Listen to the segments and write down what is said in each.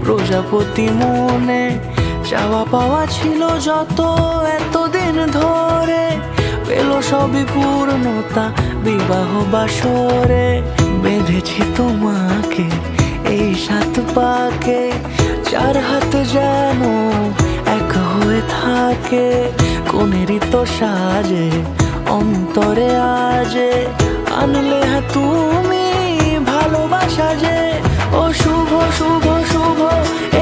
প্রজাপতি মনে চাওয়া পাওয়া ছিল যত এতদিন ধরে, পেল সবই পূর্ণতা বিবাহ বাসরে। বেঁধেছি তোমাকে এই 7 পাকে, 4 হাত যেন এক হয়ে থাকে। কোনেরই তো সাজে অন্তরে আজে, আনলে হ্যাঁ তুমি ভালোবাসা যে। ও শুভ শুভ শুভ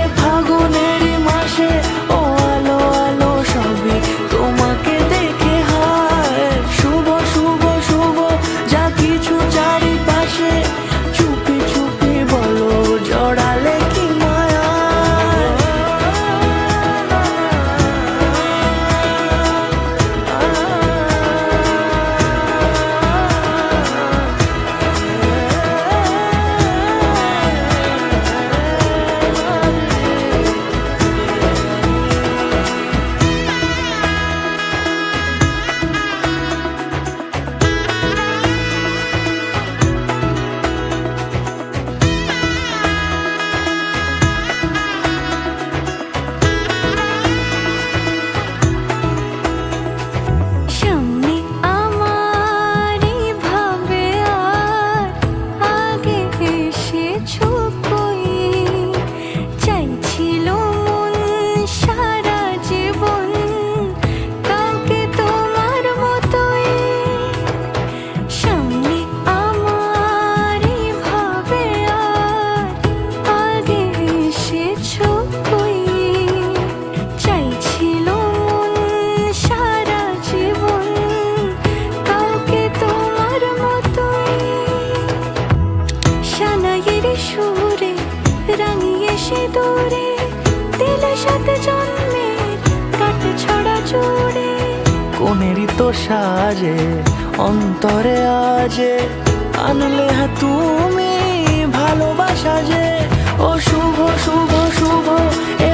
এ ফাগুনেরই মাসে, ও আলো আলো সবই তোমাকে দেখে হয়। শুভ শুভ শুভ যা কিছু চারিপাশে, চুপি চুপি বলো জড়ালে কি মায়া। সুরে রাঙিয়ে সে দূরে দিলে 7 জন্মের কাট ছড়া জুড়ে। কোনেরই তো সাজে অন্তরে আজে, আনলে হ্যাঁ তুমি ভালোবাসা যে। ও শুভ শুভ শুভ এ